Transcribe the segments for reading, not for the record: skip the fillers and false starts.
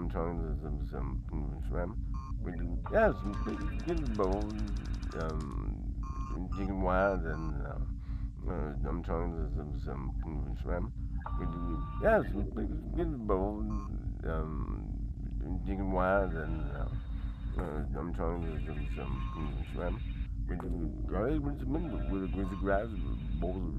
I'm trying to some shrimp. Yes, good bowl. Chicken wings and I'm trying to some shrimp. Yes, good bowl. Chicken wings and I'm trying to some shrimp. With the grass bowls.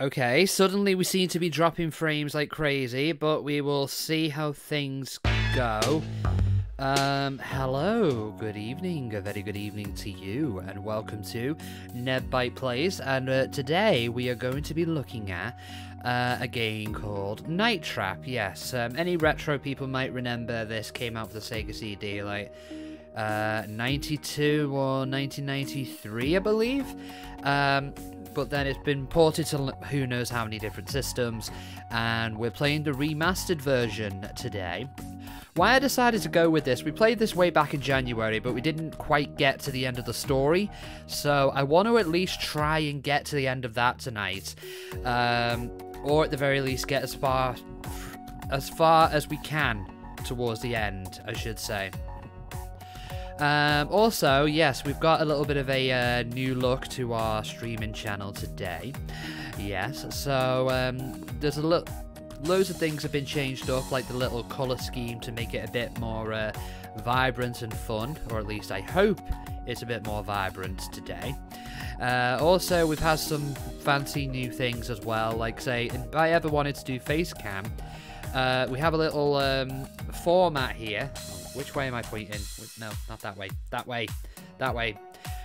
Okay, suddenly we seem to be dropping frames like crazy, but we will see how things go. Hello, good evening, a very good evening to you, and welcome to NevByte Plays, and today we are going to be looking at a game called Night Trap. Yes, any retro people might remember this came out for the Sega CD, like 92 or 1993, I believe. But then it's been ported to who knows how many different systems, and we're playing the remastered version today. Why I decided to go with this, we played this way back in January, but we didn't quite get to the end of the story, so I want to at least try and get to the end of that tonight, or at the very least get as far as we can towards the end, I should say. Also, yes, we've got a little bit of a new look to our streaming channel today. Yes, so there's loads of things have been changed up, like the little colour scheme to make it a bit more vibrant and fun, or at least I hope it's a bit more vibrant today. Also, we've had some fancy new things as well, like say, if I ever wanted to do face cam, we have a little format here. Which way am I pointing? No, not that way. That way. That way.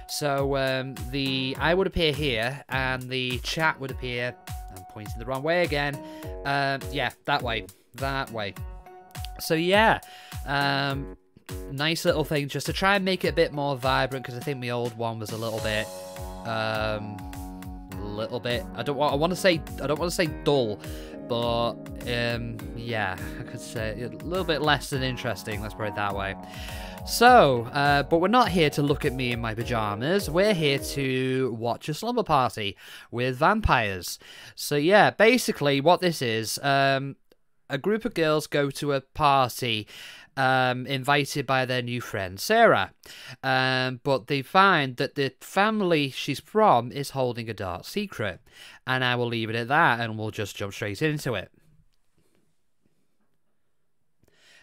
So I would appear here, and the chat would appear. I'm pointing the wrong way again. Yeah, that way. That way. So yeah, nice little thing just to try and make it a bit more vibrant, because I think the old one was a little bit. I don't want to say dull. But, yeah, I could say a little bit less than interesting, let's put it that way. So, but we're not here to look at me in my pajamas. We're here to watch a slumber party with vampires. So, yeah, basically what this is, a group of girls go to a party invited by their new friend Sarah, but they find that the family she's from is holding a dark secret, and I will leave it at that, and we'll just jump straight into it.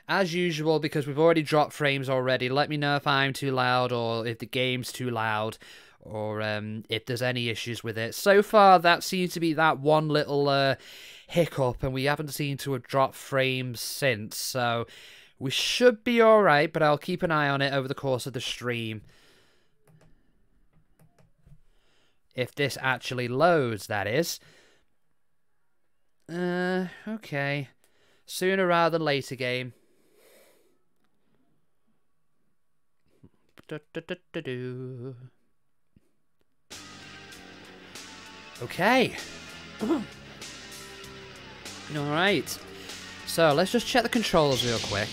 As usual, because we've already dropped frames already, let me know if I'm too loud or if the game's too loud, or if there's any issues with it. So far, that seems to be that one little hiccup, and we haven't seemed to have dropped frames since, so we should be alright, but I'll keep an eye on it over the course of the stream. If this actually loads, that is. Okay. Sooner rather than later, game. Okay. Alright. So, let's just check the controls real quick.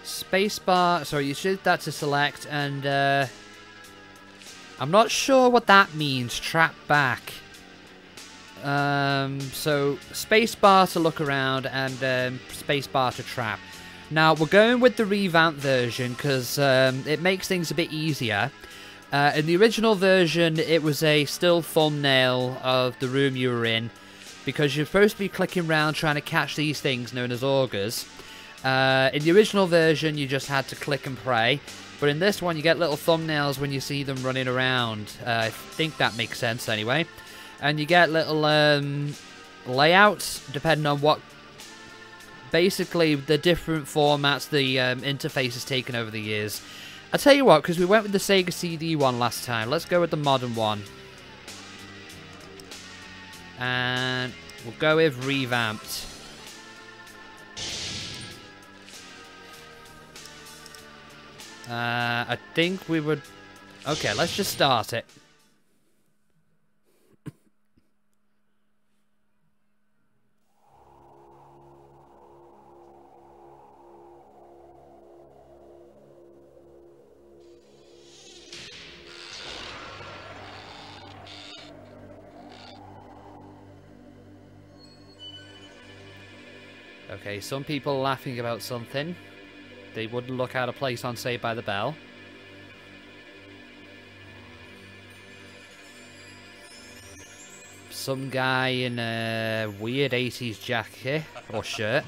Spacebar, sorry, you should that to select, and I'm not sure what that means, trap back. So spacebar to look around, and spacebar to trap. Now, we're going with the revamped version, because it makes things a bit easier. In the original version, it was a still thumbnail of the room you were in, because you're supposed to be clicking around trying to catch these things known as augurs. In the original version, you just had to click and pray. But in this one, you get little thumbnails when you see them running around. I think that makes sense anyway. And you get little layouts, depending on what... Basically, the different formats the interface has taken over the years. I'll tell you what, because we went with the Sega CD one last time. Let's go with the modern one. And we'll go with revamped. I think we would... Okay, let's just start it. Okay, some people laughing about something. They wouldn't look out of place on Saved by the Bell. Some guy in a weird 80s jacket or shirt.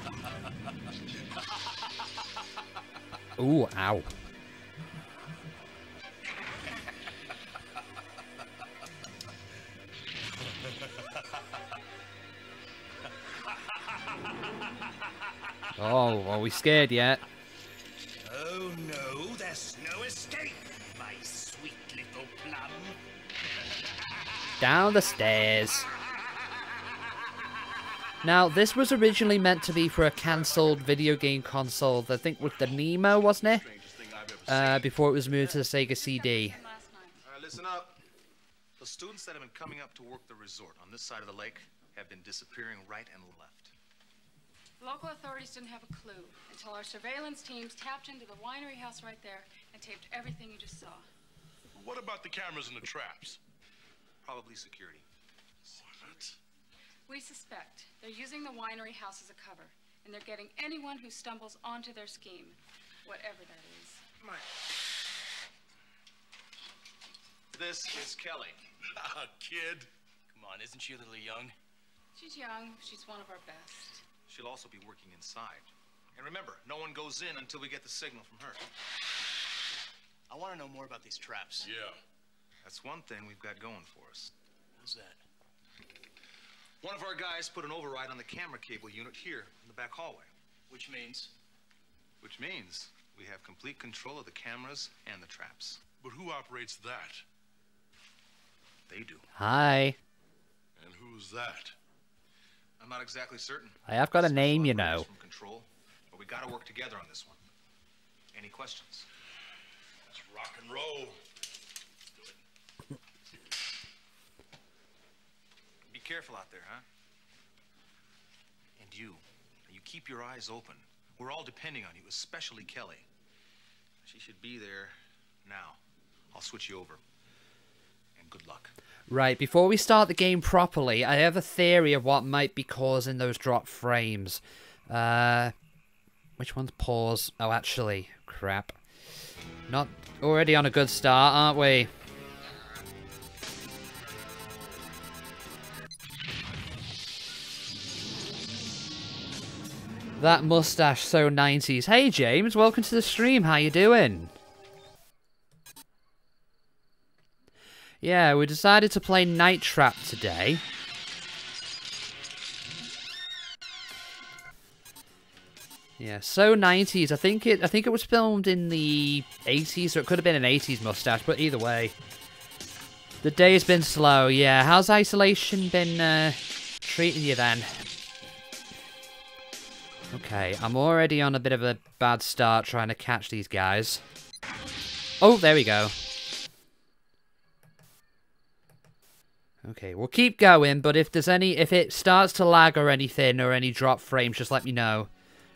Ooh, ow. Oh, are we scared yet? Oh no, there's no escape, my sweet little plum. Down the stairs. Now, this was originally meant to be for a cancelled video game console, I think with the Nemo, wasn't it? Before it was moved to the Sega CD. Alright, listen up. The students that have been coming up to work the resort on this side of the lake have been disappearing right and left. Local authorities didn't have a clue until our surveillance teams tapped into the winery house right there and taped everything you just saw. What about the cameras and the traps? Probably security. What? We suspect they're using the winery house as a cover, and they're getting anyone who stumbles onto their scheme, whatever that is. This is Kelly. Kid. Come on, isn't she a little young? She's young. She's one of our best. She'll also be working inside. And remember, no one goes in until we get the signal from her. I want to know more about these traps. Yeah. That's one thing we've got going for us. What's that? One of our guys put an override on the camera cable unit here in the back hallway. Which means? Which means we have complete control of the cameras and the traps. But who operates that? They do. Hi. And who's that? I'm not exactly certain. I have got a name, you Special know. operators from control, but we gotta work together on this one. Any questions? Let's rock and roll. Be careful out there, huh? And you keep your eyes open. We're all depending on you, especially Kelly. She should be there now. I'll switch you over. And good luck. Right, before we start the game properly, I have a theory of what might be causing those drop frames. Which one's pause? Oh, actually, crap. Not already on a good start, aren't we? That mustache so 90s. Hey, James, welcome to the stream. How you doing? Yeah, we decided to play Night Trap today. Yeah, so 90s. I think it was filmed in the 80s, so it could have been an 80s mustache, but either way. The day's been slow, yeah. How's isolation been treating you then? Okay, I'm already on a bit of a bad start trying to catch these guys. Oh, there we go. Okay, we'll keep going, but if it starts to lag or anything, or any drop frames, just let me know.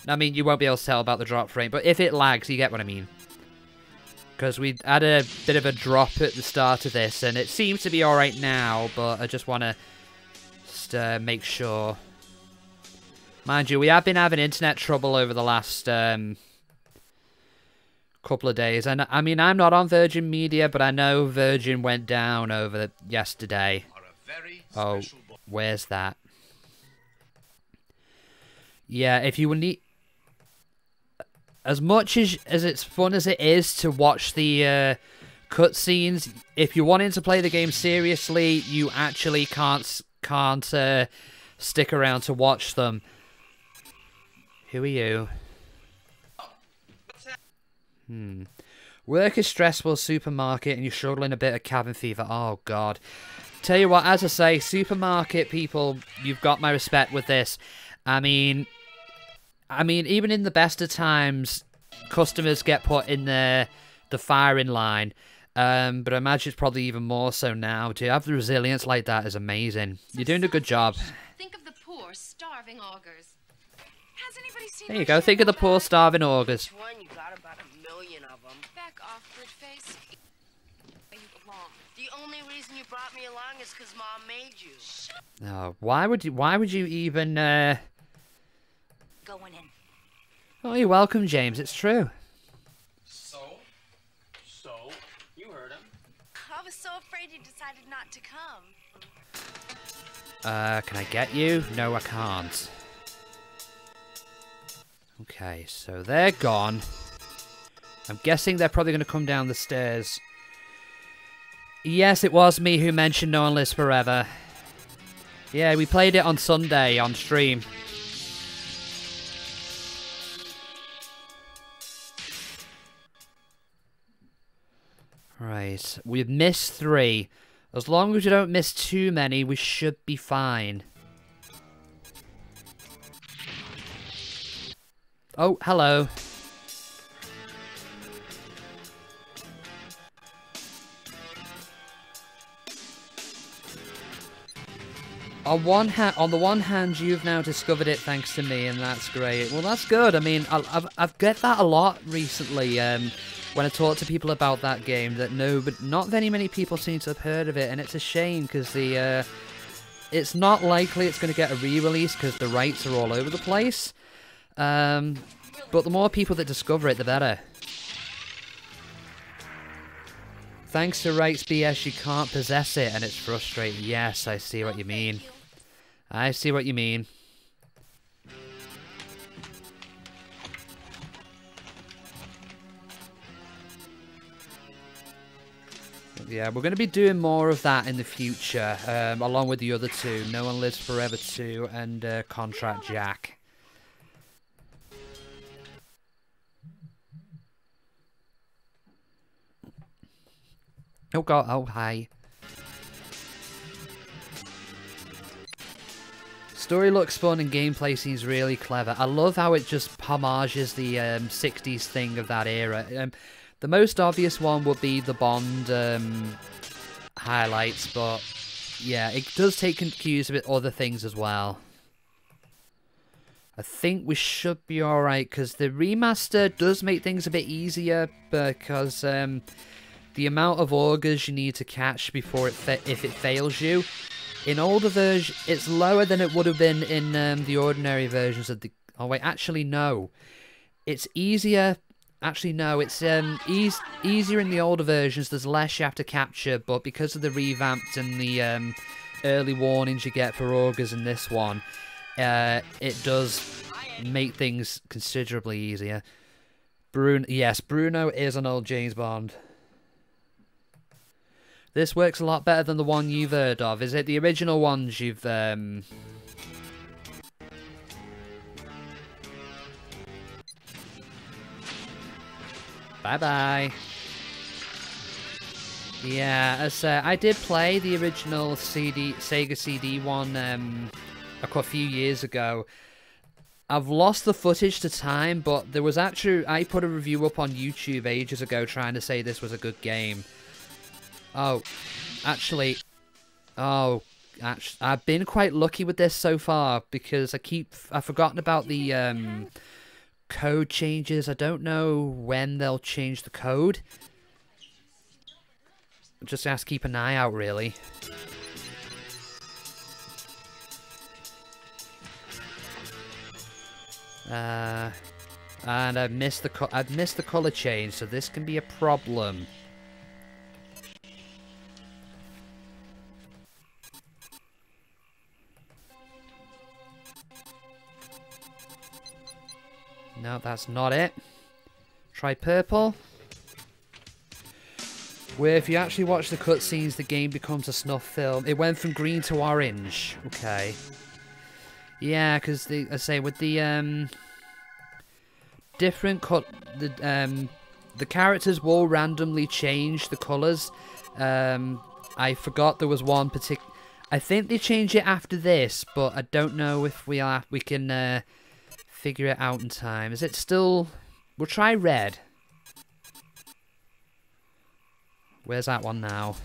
I mean, you won't be able to tell about the drop frame, but if it lags, you get what I mean. Because we had a bit of a drop at the start of this, and it seems to be alright now, but I just want to just make sure. Mind you, we have been having internet trouble over the last couple of days, and I mean, I'm not on Virgin Media, but I know Virgin went down over yesterday. Oh, where's that? Yeah, if you would need... As much as it's fun as it is to watch the cutscenes, if you're wanting to play the game seriously, you actually can't stick around to watch them. Who are you? Work is stressful, supermarket, and you're struggling a bit of cabin fever. Oh, God. Tell you what, as I say, supermarket people, you've got my respect with this. I mean, even in the best of times, customers get put in the firing line. But I imagine it's probably even more so now. To have the resilience like that is amazing. You're doing a good job. Think of the poor, starving augurs. Has anybody seen There you my go. Think of the poor, starving augurs. One, you got about 1 million of them. Back off, Birdface. You belong. The only reason you brought me along is because Mom made you. Oh, why would you even Going in. Oh, you're welcome, James. It's true. So, you heard him. I was so afraid you decided not to come. Can I get you? No, I can't. Okay, so they're gone. I'm guessing they're probably going to come down the stairs. Yes, it was me who mentioned No One Lives Forever. Yeah, we played it on Sunday on stream. Right, we've missed 3. As long as we don't miss too many, we should be fine. Oh, hello. On the one hand, you've now discovered it thanks to me, and that's great. Well, that's good. I mean, I've get that a lot recently. When I talk to people about that game, that not very many people seem to have heard of it, and it's a shame because it's not likely it's going to get a re-release because the rights are all over the place. But the more people that discover it, the better. Thanks to rights BS, you can't possess it, and it's frustrating. Yes, I see what you mean. I see what you mean. Yeah, we're going to be doing more of that in the future, along with the other 2, No One Lives Forever 2 and Contract Jack. Oh god, oh hi. Story looks fun and gameplay seems really clever. I love how it just homages the 60s thing of that era. The most obvious one would be the Bond highlights, but yeah, it does take cues with other things as well. I think we should be alright, because the remaster does make things a bit easier, because the amount of augurs you need to catch before if it fails you. In older versions, it's lower than it would have been in the ordinary versions of the... Oh wait, actually no. It's easier... Actually, no, it's easier in the older versions. There's less you have to capture, but because of the revamped and the early warnings you get for augurs in this one, it does make things considerably easier. Yes, Bruno is an old James Bond. This works a lot better than the one you've heard of. Is it the original ones you've... Bye-bye. Yeah, I did play the original Sega CD one a few years ago. I've lost the footage to time, but there was actually... I put a review up on YouTube ages ago trying to say this was a good game. Oh, actually... Oh, I've been quite lucky with this so far, because I've forgotten about the... code changes. I don't know when they'll change the code. Just have to keep an eye out, really. And I've missed the color change, so this can be a problem. No, that's not it. Try purple. Where if you actually watch the cutscenes, the game becomes a snuff film. It went from green to orange. Okay. Yeah, because I say with the different the characters will randomly change the colours. I forgot there was one particular. I think they change it after this, but I don't know if we can figure it out in time. Is it still? We'll try red. Where's that one now?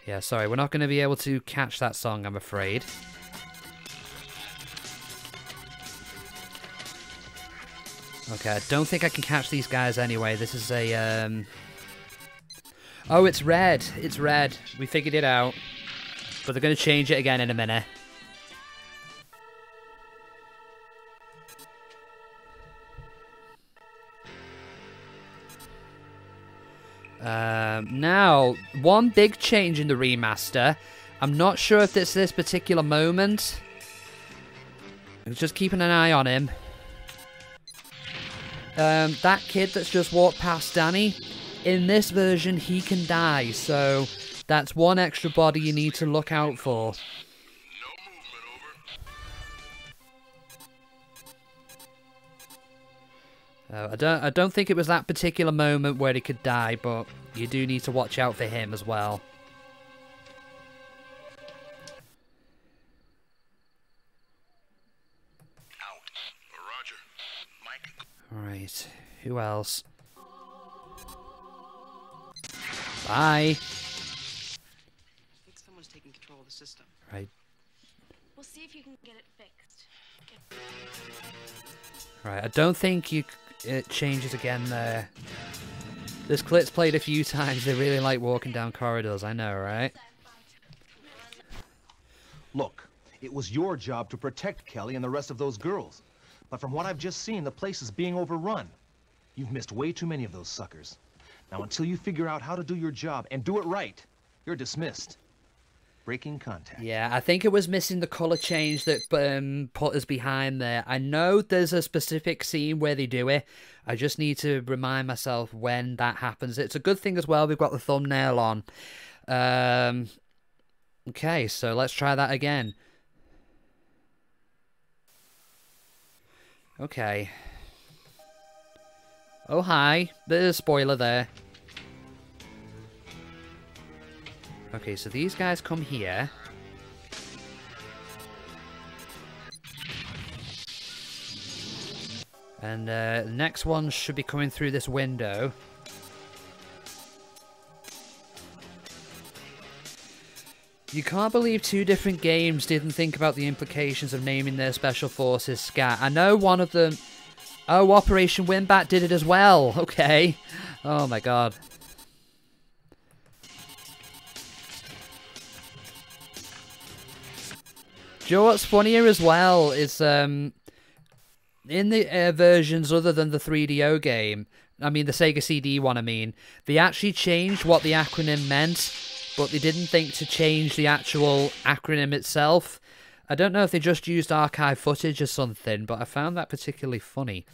Yeah, sorry, we're not going to be able to catch that song, I'm afraid. Okay, I don't think I can catch these guys anyway. This is a, Oh, it's red. It's red. We figured it out. But they're going to change it again in a minute. Now, one big change in the remaster. I'm not sure if it's this particular moment. I'm just keeping an eye on him. That kid that's just walked past Danny, in this version, he can die. So, that's one extra body you need to look out for. I don't think it was that particular moment where he could die, but you do need to watch out for him as well. Out. Roger. Mike. Alright, who else? Bye! I think someone's taking control of the system. Right. We'll see if you can get it fixed. Right, I don't think it changes again there. This clip's played a few times. They really like walking down corridors, I know, right? Look, it was your job to protect Kelly and the rest of those girls. But from what I've just seen, the place is being overrun. You've missed way too many of those suckers. Now, until you figure out how to do your job and do it right, you're dismissed. Breaking contact. Yeah, I think it was missing the colour change that put us behind there. I know there's a specific scene where they do it. I just need to remind myself when that happens. It's a good thing as well we've got the thumbnail on. Okay, so let's try that again. Okay. Oh, hi. There's a spoiler there. Okay, so these guys come here. And the next one should be coming through this window. You can't believe two different games didn't think about the implications of naming their special forces SCAT. I know one of them... Oh, Operation Windbat did it as well. Okay. Oh my god. Do you know what's funnier as well is in the versions other than the 3DO game, I mean the Sega CD one, I mean, they actually changed what the acronym meant, but they didn't think to change the actual acronym itself. I don't know if they just used archive footage or something, but I found that particularly funny.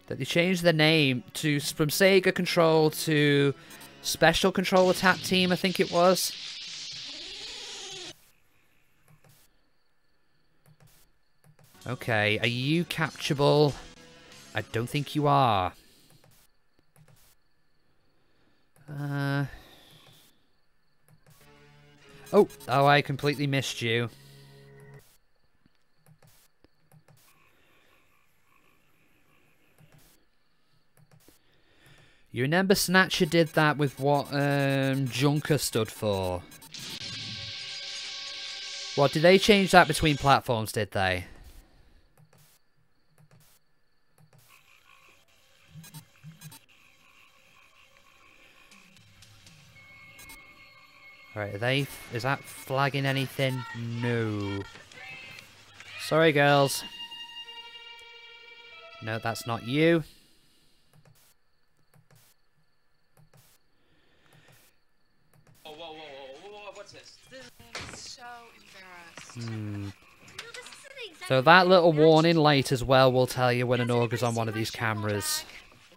That they changed the name to from Sega Control to Special Control Attack Team, I think it was. Okay, are you capturable? I don't think you are. Oh, I completely missed you. You remember Snatcher did that with what Junker stood for? What, did they change that between platforms, did they? Right, is that flagging anything? No. Sorry, girls. No, that's not you. What's this? I'm so embarrassed. So that little warning light as well will tell you when an ogre's on one of these cameras.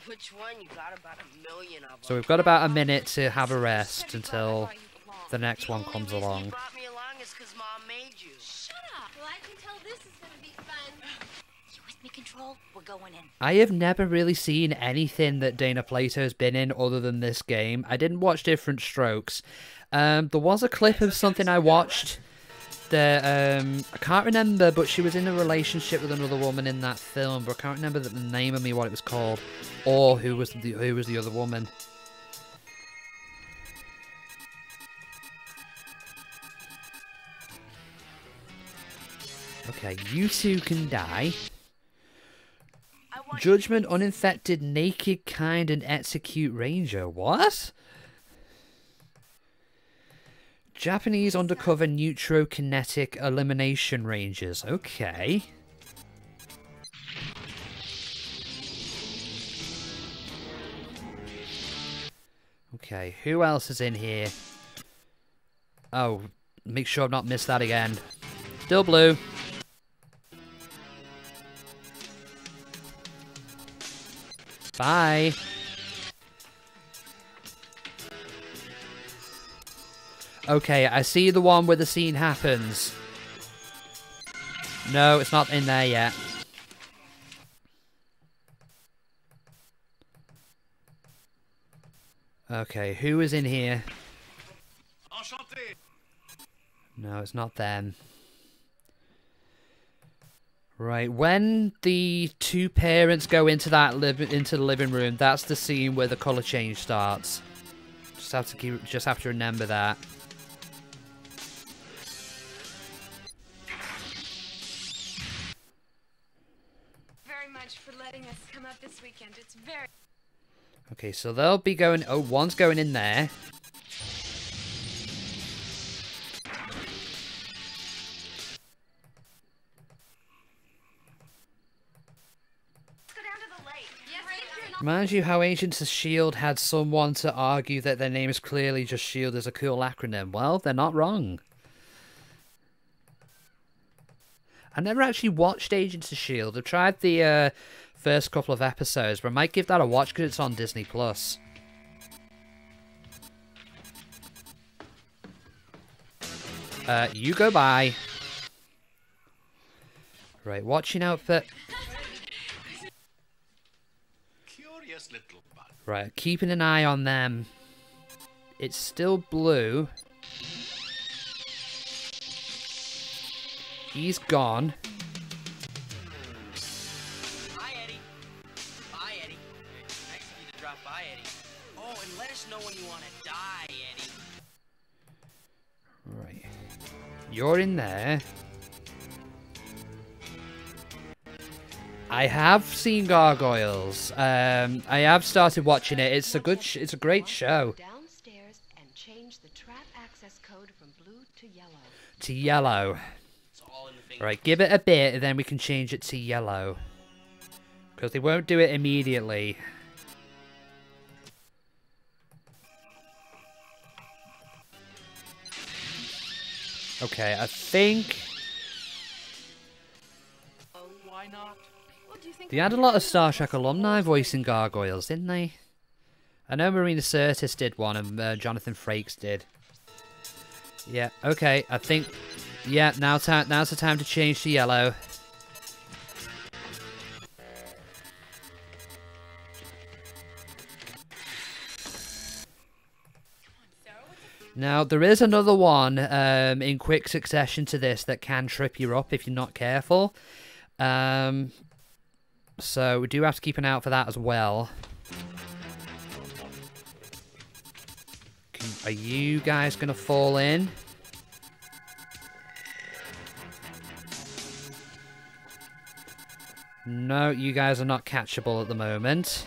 Which one? You got about 1,000,000 of them. So we've got about a minute to have a rest until the next one comes The only reason along. you brought me along is because Mom made you. Shut up. Well, I can tell this is gonna be fun. You with me, Control? We're going in. I have never really seen anything that Dana Plato's been in other than this game. I didn't watch Different Strokes. There was a clip of something I watched that I can't remember, but she was in a relationship with another woman in that film, but I can't remember the name of what it was called or who was the other woman. Okay, you two can die. Judgment, uninfected, naked, kind, and execute ranger. What? Japanese undercover neutrokinetic elimination rangers. Okay. Okay, who else is in here? Oh, make sure I've not missed that again. Still blue. Bye. Okay, I see the one where the scene happens. No, it's not in there yet. Okay, who is in here? Enchanté. No, it's not them. Right, when the two parents go into into the living room, that's the scene where the color change starts. Just have to remember that. Very much for letting us come out this weekend. It's very... Okay, so they'll be going... Oh, one's going in there. Reminds you how Agents of S.H.I.E.L.D. had someone to argue that their name is clearly just S.H.I.E.L.D. as a cool acronym. Well, they're not wrong. I never actually watched Agents of S.H.I.E.L.D. I've tried the first couple of episodes, but I might give that a watch because it's on Disney+. You go by. Right, watching out for... Curious little bug. Right, keeping an eye on them. It's still blue. He's gone. Bye, Eddie. Bye, Eddie. Nice of you to drop by, Eddie. Oh, and let us know when you want to die, Eddie. Right. You're in there. I have seen Gargoyles. I have started watching it. It's a great show. Downstairs and change the trap access code from blue to yellow. To yellow. Right, give it a bit and then we can change it to yellow. Because they won't do it immediately. Okay, I think... Why not? They had a lot of Star Trek alumni voicing Gargoyles, didn't they? I know Marina Sirtis did one and Jonathan Frakes did. Yeah, okay, I think... Yeah, now's the time to change to yellow. Now, there is another one in quick succession to this that can trip you up if you're not careful. So we do have to keep an eye out for that as well. Are you guys going to fall in? No, you guys are not catchable at the moment.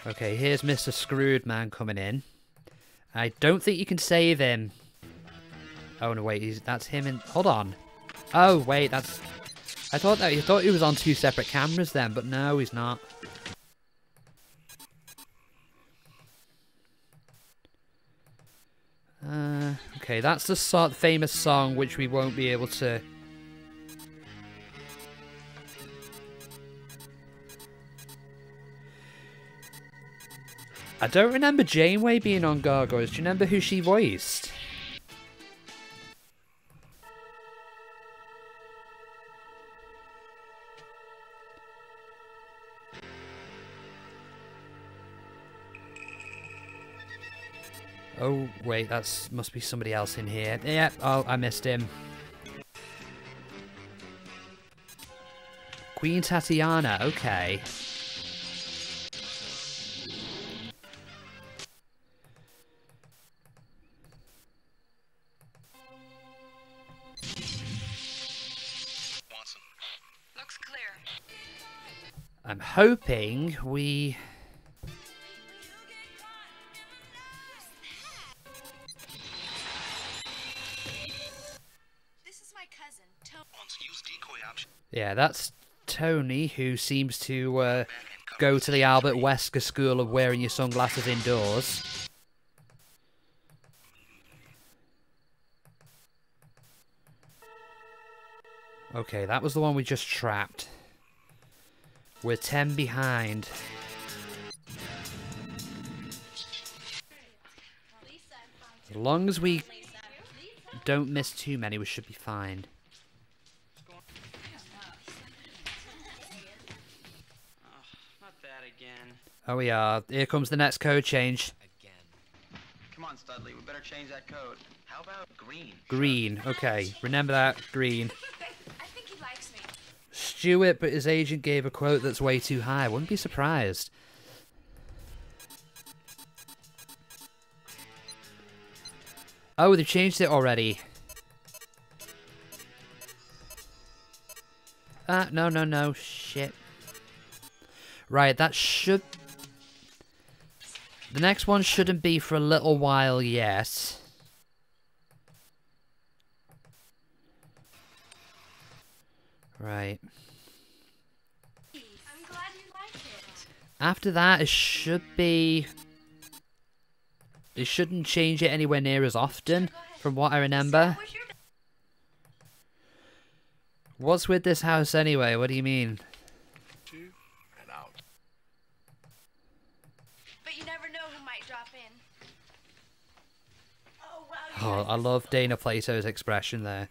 Okay, here's Mr. Screwed Man coming in. I don't think you can save him. Oh, no, wait, that's him in... Hold on. Oh, wait, that's... I thought he was on 2 separate cameras then, but no, he's not. Okay, that's the famous song which we won't be able to... I don't remember Janeway being on Gargoyles. Do you remember who she voiced? Oh, wait, must be somebody else in here. Yeah, oh, I missed him. Queen Tatiana, okay. Looks clear. I'm hoping we... Yeah, that's Tony, who seems to go to the Albert Wesker School of wearing your sunglasses indoors. Okay, that was the one we just trapped. We're 10 behind. As long as we don't miss too many, we should be fine. Oh, we are. Here comes the next code change. Again. Come on, Studley. We better change that code. How about green? Green. Okay. Remember that. Green. I think he likes me. Stuart, but his agent gave a quote that's way too high. Wouldn't be surprised. Oh, they've changed it already. No. Shit. Right, that should... The next one shouldn't be for a little while yet. Right. I'm glad you like it. After that, it should be... They shouldn't change it anywhere near as often, from what I remember. What's with this house anyway? What do you mean? And out. But you never know who might drop in. Oh, wow. Oh, I love Dana Plato's expression there.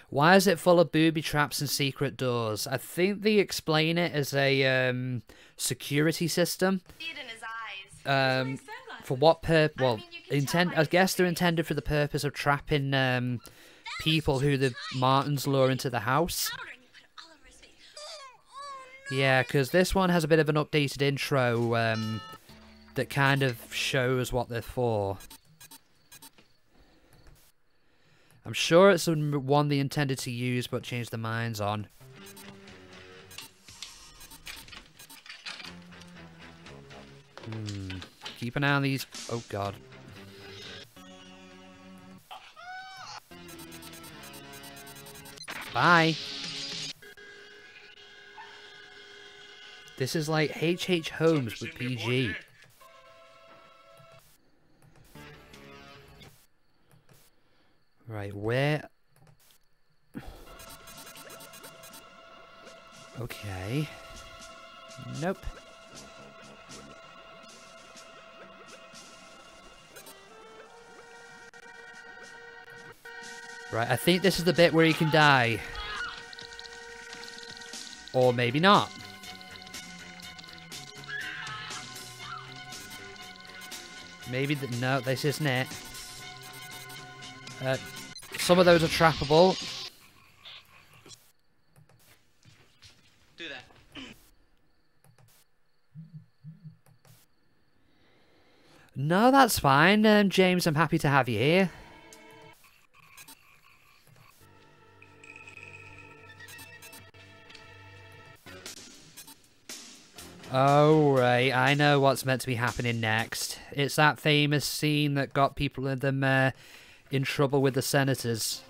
Why is it full of booby traps and secret doors? I think they explain it as a security system. See it in his eyes. For what purpose? Well, I guess they're intended for the purpose of trapping people who the Martins lure into the house. Yeah, because this one has a bit of an updated intro that kind of shows what they're for. I'm sure it's one they intended to use but changed their minds on. Keep an eye on these. Oh, God. Bye. This is like H.H. Holmes with PG. Right, where... Okay. Nope. Right, I think this is the bit where you can die. Or maybe not. Maybe... No, this isn't it. Some of those are trappable. Do that. No, that's fine. James, I'm happy to have you here. Oh, right. I know what's meant to be happening next. It's that famous scene that got people in them in trouble with the senators.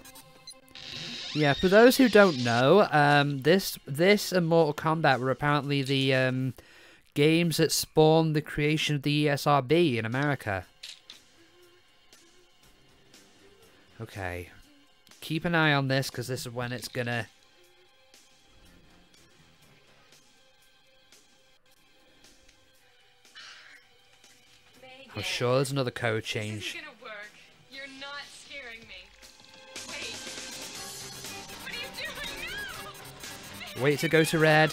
Yeah, for those who don't know, this and Mortal Kombat were apparently the games that spawned the creation of the ESRB in America. Okay. Keep an eye on this, because this is when it's gonna... I'm sure there's another code change. This isn't gonna work. You're not scaring me. Wait. What are you doing now? Wait to go to red.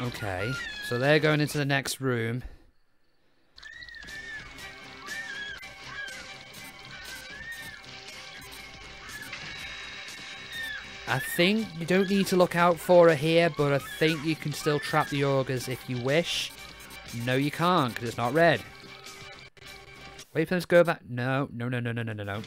Okay, so they're going into the next room. I think you don't need to look out for it here, but I think you can still trap the augers if you wish. No, you can't, because it's not red. Wait for them to go back. No, no, no, no, no, no, no, no.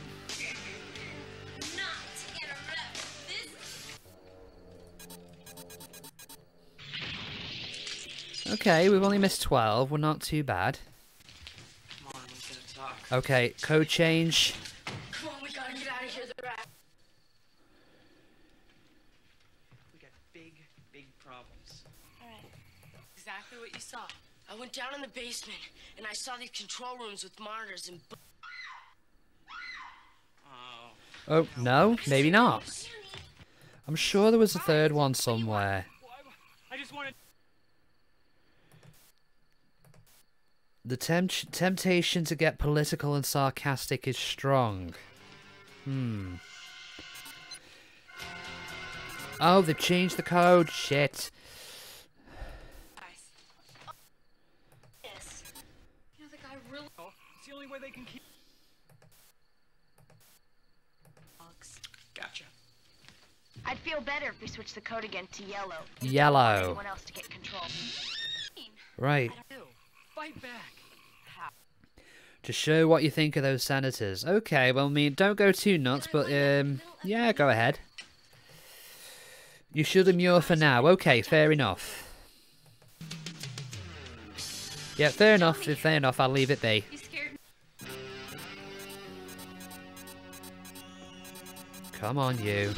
Okay, we've only missed 12. We're not too bad. Come on, we gotta talk. Okay, code change. Come on, we gotta get out of here. The rat. We got big problems. Alright. Exactly what you saw. I went down in the basement, and I saw these control rooms with monitors and... Oh, no, maybe not. I'm sure there was a third one somewhere. I just wanted... The temptation to get political and sarcastic is strong. Oh, they've changed the code. Shit. Yes. You know, the guy really... It's the only way they can keep... Gotcha. I'd feel better if we switched the code again to yellow. Yellow. Anyone else to get control. Right. Fight back. To show what you think of those senators. Okay, well, I mean, don't go too nuts, but, yeah, go ahead. You should immure for now. Okay, fair enough. Yeah, fair enough, I'll leave it be. You scared me. Come on, you.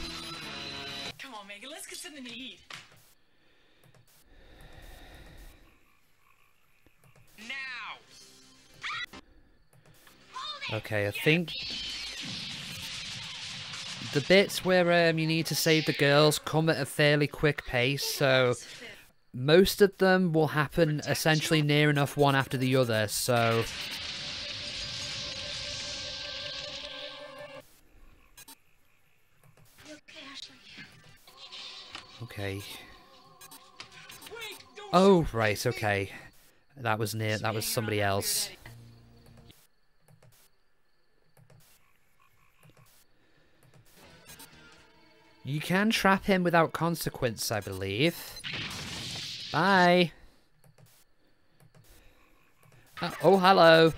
Come on, Megan, let's get something to eat. Okay, I think the bits where you need to save the girls come at a fairly quick pace, so most of them will happen essentially near enough one after the other, so... Okay. Oh, right, okay. That was somebody else. You can trap him without consequence, I believe. Bye. Oh, hello.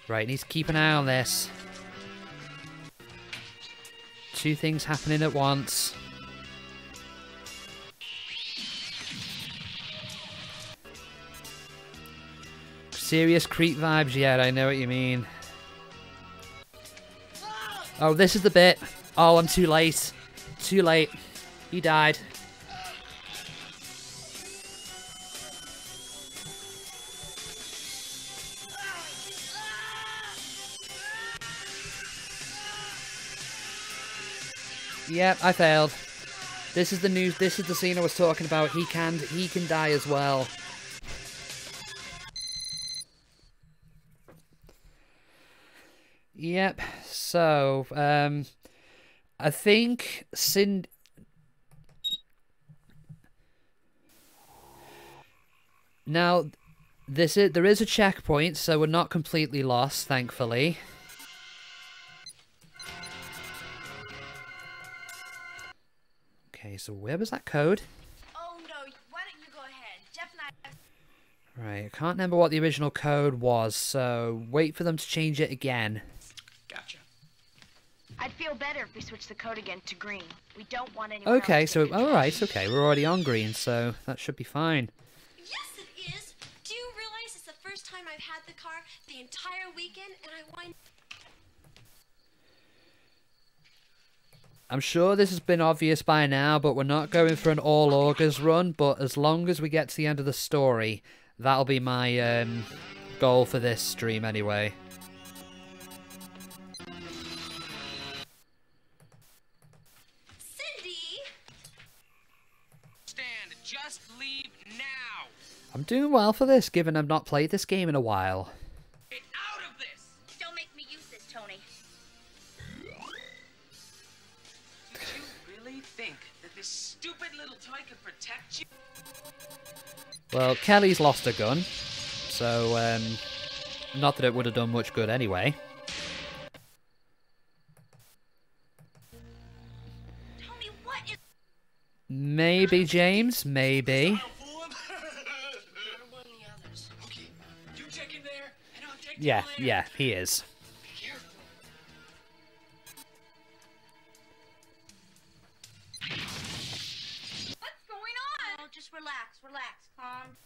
Right, need to keep an eye on this. Two things happening at once. Serious creep vibes, yeah, I know what you mean. Oh, this is the bit. Oh, I'm too late. Too late. He died. Yep, I failed. This is the scene I was talking about. He can die as well. Yep. So, I think now there is a checkpoint, so we're not completely lost, thankfully. Okay, so where was that code? Oh no, why don't you go ahead? Jeff and I... Right, I can't remember what the original code was, so wait for them to change it again. Gotcha. I'd feel better if we switched the code again to green. We don't want anyone Okay, else to so get control. alright, okay, we're already on green, so that should be fine. Yes, it is. Do you realize it's the first time I've had the car the entire weekend, and I wind. I'm sure this has been obvious by now, but we're not going for an all augurs run, but as long as we get to the end of the story, that'll be my goal for this stream anyway. Just leave now. I'm doing well for this, given I've not played this game in a while. Get out of this. Don't make me use this, Tony. Did you really think that this stupid little toy could protect you? Well, Kelly's lost her gun, so not that it would have done much good anyway. Tony, what is... Maybe, James, maybe. Yeah, he is. What's going on? Oh, just relax, calm.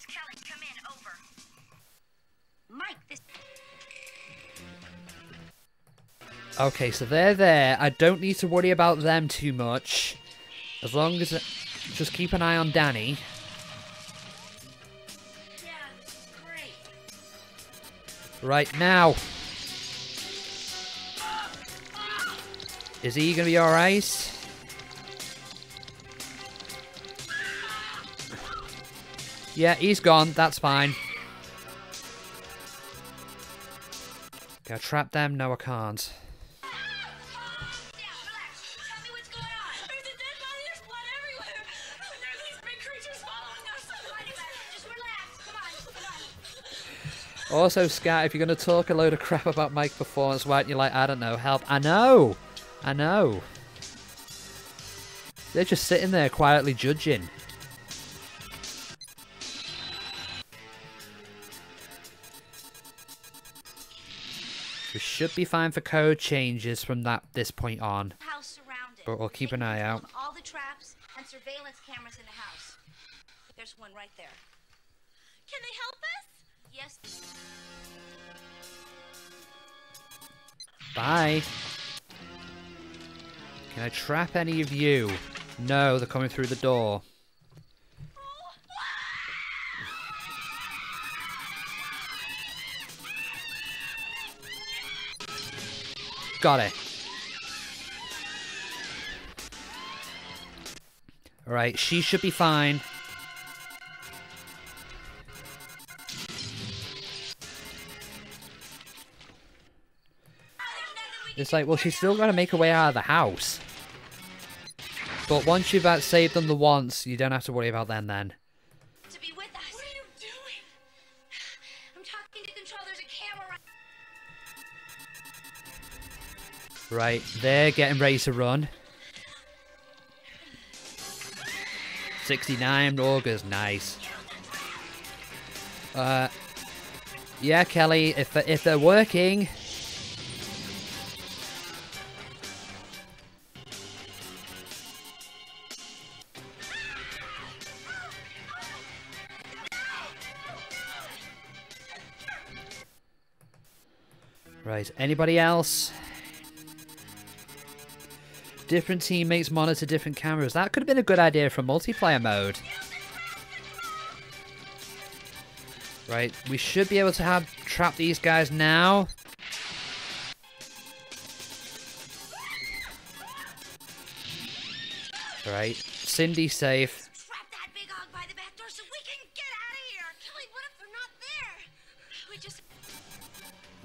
Kelly, come in, over. Mike, this... Okay, so they're there. I don't need to worry about them too much. As long as... just keep an eye on Danny. Yeah, this is great. Right now. Is he gonna be alright? Yeah, he's gone. That's fine. Can I trap them? No, I can't. Also, Scat, if you're going to talk a load of crap about Mike's performance, why aren't you like, I don't know, help? I know! I know. They're just sitting there quietly judging. We should be fine for code changes from this point on. House surrounded. But we'll keep an eye out. All the traps and surveillance cameras in the house. There's one right there. Can they help us? Yes. Bye. Can I trap any of you? No, they're coming through the door. Got it. Alright, she should be fine. It's like, well, she's still got to make her way out of the house. But once you've saved them the once, you don't have to worry about them then. To be with us. What are you doing? I'm talking to control. There's a camera Right, they're getting ready to run. 69 augurs, nice. Yeah, Kelly, if they're working. Right, anybody else? Different teammates monitor different cameras. That could have been a good idea for multiplayer mode. Right, we should be able to trap these guys now. Right, Cindy's safe. Trap that big hog by the back door so we can get out of here. Kelly, what if they're not there? We just...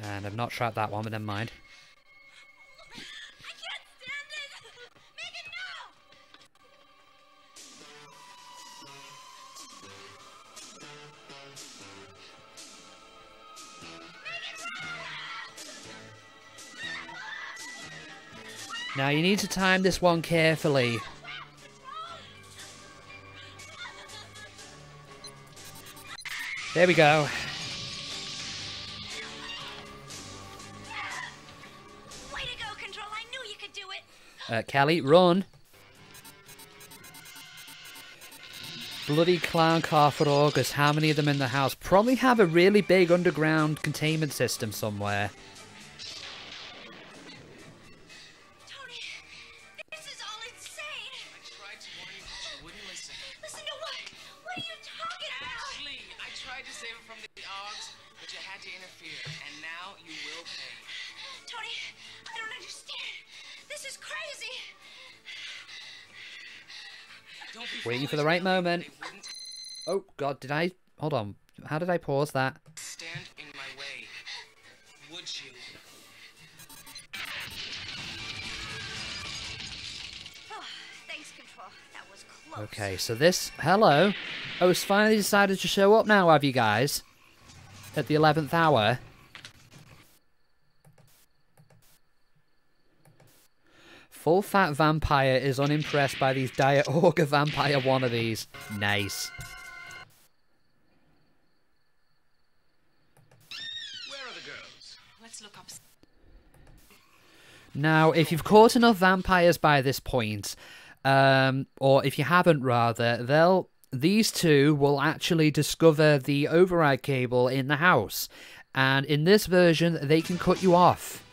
And I've not trapped that one, but never mind. I can't stand it. Megan, no! Now you need to time this one carefully. There we go. Kelly, run. Bloody clown car for August. How many of them in the house? Probably have a really big underground containment system somewhere. Tony, this is all insane. I tried to warn you, but you wouldn't listen. Listen to what? What are you talking about? Ashley, I tried to save her from the Augs, but you had to interfere, and now you will pay. Tony, I don't understand. This is crazy. Don't be Waiting for foolish, the right Kelly. moment. They wouldn't Oh, God, did I... Hold on. How did I pause that? stand in my way, would you? Oh, thanks, Control. That was close. Okay, so this... Hello. Oh, it's finally decided to show up now, have you guys? At the 11th hour. Full fat vampire is unimpressed by these diet ogre vampire wannabes. Nice. Where are the girls? Let's look up. Now, if you've caught enough vampires by this point, or if you haven't rather, these two will actually discover the override cable in the house. And in this version, they can cut you off.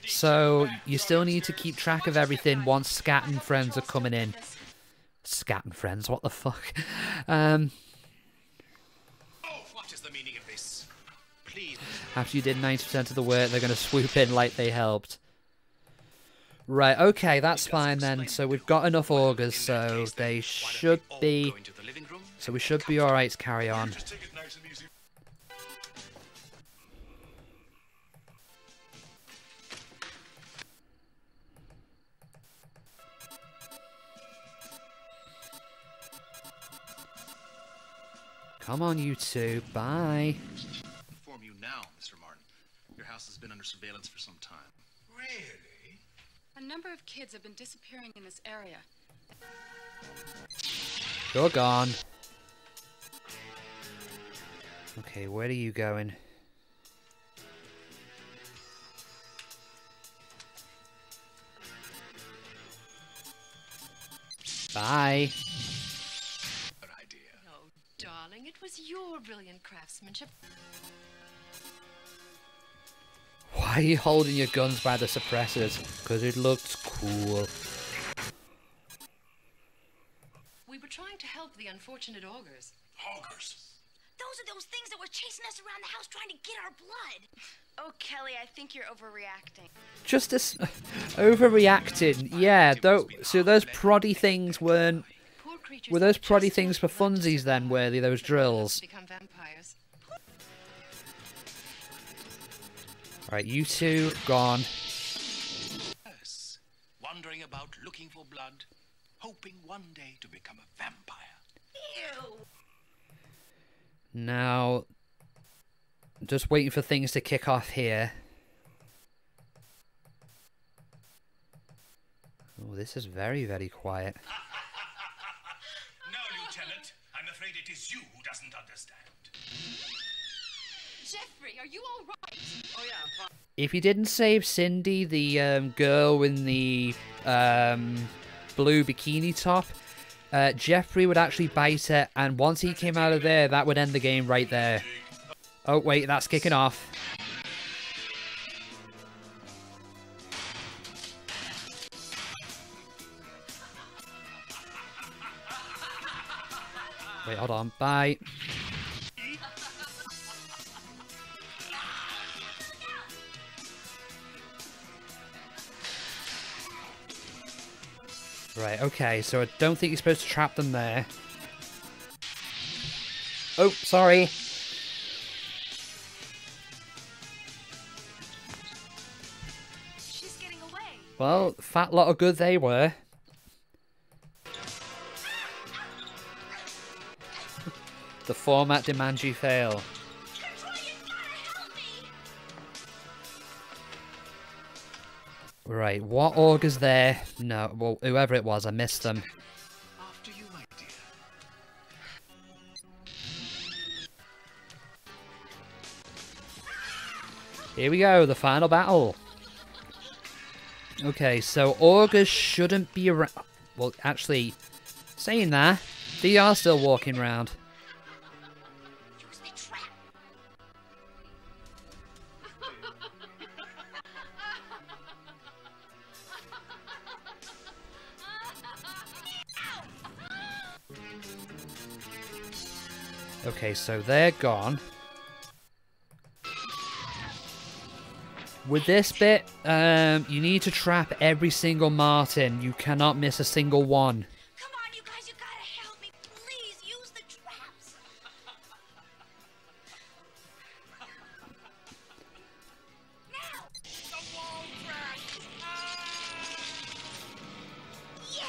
So you still need to keep track of everything once Scat and friends are coming in. Scat and friends, what the fuck? Oh, what is the meaning of this? Please. After you did 90% of the work, they're going to swoop in like they helped. Right, okay, that's fine then. So we've got enough augers, so they should be... So we should be alright to carry on. Come on, you two. Bye. Inform you now, Mr. Martin. Your house has been under surveillance for some time. Really? A number of kids have been disappearing in this area. You're gone. Okay, where are you going? Bye. Oh, darling, it was your brilliant craftsmanship. Why are you holding your guns by the suppressors? Because it looks cool. We were trying to help the unfortunate augurs. Augurs? Those are those things that were chasing us around the house trying to get our blood. Oh, Kelly, I think you're overreacting. Just as overreacting. Yeah, so those proddy things weren't... Were those proddy things for funsies then, were they, those drills? Become vampires. Right, you two, gone. Yes. Wandering about looking for blood, hoping one day to become a vampire. Ew. Now, just waiting for things to kick off here. Oh, this is very, very quiet. No, Lieutenant. I'm afraid it is you who doesn't understand. Jeffrey, are you all right? Oh, yeah, I'm fine. If you didn't save Cindy, the girl in the blue bikini top, Jeffrey would actually bite it, and once he came out of there, that would end the game right there. Oh, wait, that's kicking off. Wait, hold on. Bye. Right, okay, so I don't think you're supposed to trap them there. Oh, sorry. She's getting away. Well, fat lot of good they were. The format demands you fail. Control, you gotta help me. Right, what augur's there? No, well, whoever it was, I missed them. After you, my dear. Here we go, the final battle. Okay, so augurs shouldn't be around. Well, actually, saying that, they are still walking around. Okay, so they're gone. With this bit, you need to trap every single Martin. You cannot miss a single one. Come on, you guys, you gotta help me. Please, use the traps. Now! The wall crash! Yeah!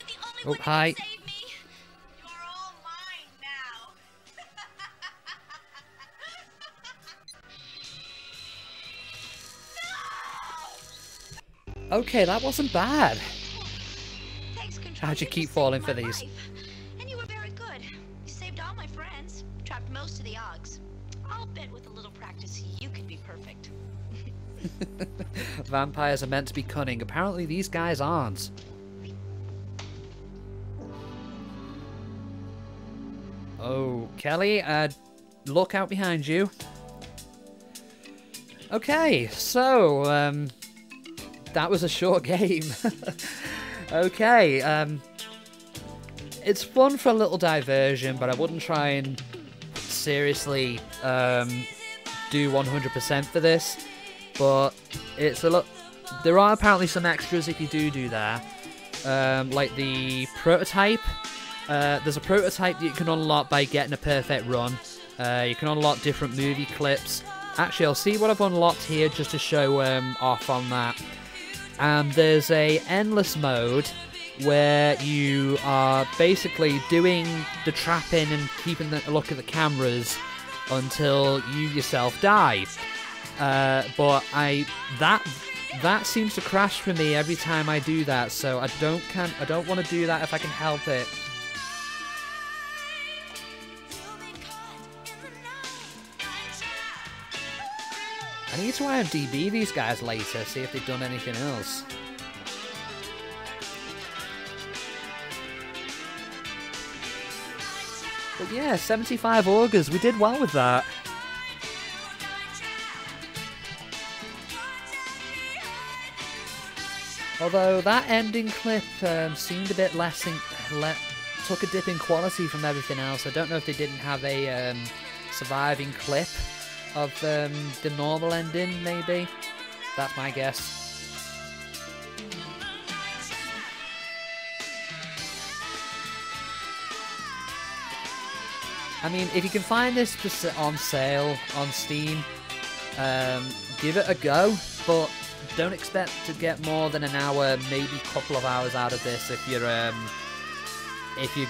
The only Oh, one hi. that can save me. You're all mine now. Okay, that wasn't bad. Thanks, Control. How'd you just keep saved falling my for these? life. And you were very good. You saved all my friends, trapped most of the Augs. I'll bet with a little practice you can be perfect. Vampires are meant to be cunning. Apparently these guys aren't. Oh, Kelly, look out behind you. Okay, so, that was a short game. Okay, it's fun for a little diversion, but I wouldn't try and seriously do 100% for this. But it's a lot. There are apparently some extras if you do that, like the prototype. There's a prototype that you can unlock by getting a perfect run. You can unlock different movie clips. Actually, I'll see what I've unlocked here just to show off on that. And there's a endless mode where you are basically doing the trapping and keeping a look at the cameras until you yourself die. But that seems to crash for me every time I do that, so I don't want to do that if I can help it. I need to IMDb these guys later, see if they've done anything else. But yeah, 75 augurs, we did well with that. Although that ending clip seemed a bit less, took a dip in quality from everything else. I don't know if they didn't have a surviving clip of the normal ending, maybe. That's my guess. I mean, if you can find this on sale on Steam, give it a go, but don't expect to get more than an hour, maybe a couple of hours out of this if you're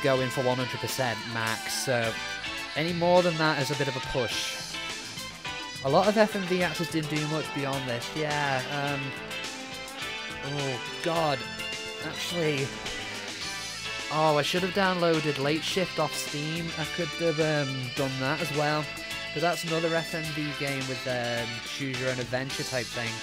going for 100% max. So any more than that is a bit of a push. A lot of FMV actors didn't do much beyond this. Yeah. Oh God. Actually. Oh, I should have downloaded Late Shift off Steam. I could have done that as well. Because that's another FMV game with choose your own adventure type thing.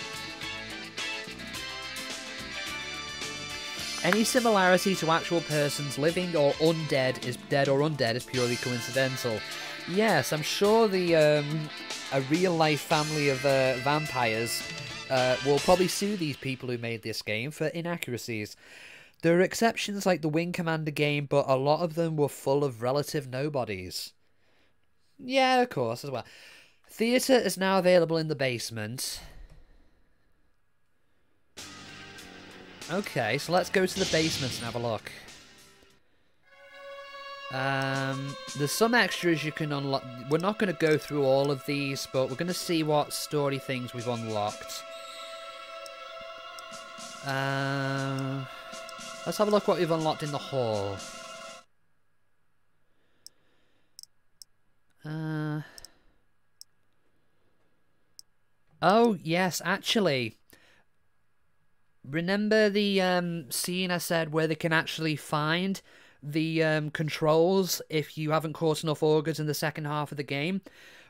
Any similarity to actual persons living or undead is purely coincidental. Yes, I'm sure a real-life family of vampires will probably sue these people who made this game for inaccuracies. There are exceptions like the Wing Commander game, but a lot of them were full of relative nobodies. Yeah, of course, as well. Theatre is now available in the basement. Okay, so let's go to the basement and have a look. There's some extras you can unlock. We're not going to go through all of these, but we're going to see what story things we've unlocked. Let's have a look what we've unlocked in the hall. Oh, yes, actually. Remember the scene I said where they can actually find the controls if you haven't caught enough augurs in the second half of the game?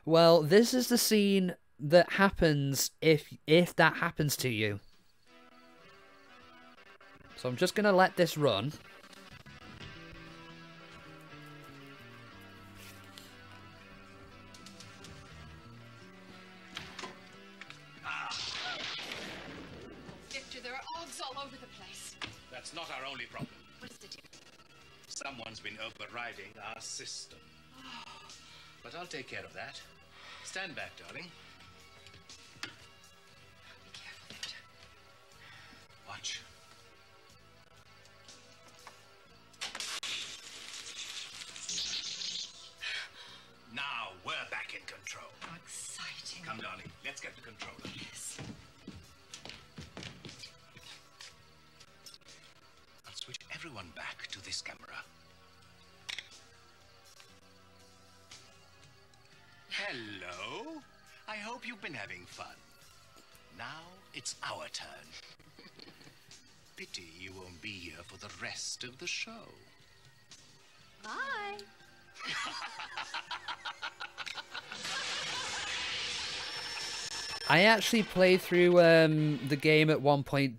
Well, this is the scene that happens if that happens to you. So I'm just going to let this run. Victor, there are Augs all over the place. That's not our only problem. What is the deal? Someone's been overriding our system. But I'll take care of that. Stand back, darling. Be careful, Victor. Watch. Now we're back in control. How exciting. Come, darling. Let's get the controller. Yes. I'll switch everyone back to this camera. Hello. I hope you've been having fun. Now it's our turn. Pity you won't be here for the rest of the show. Bye. I actually played through the game at one point,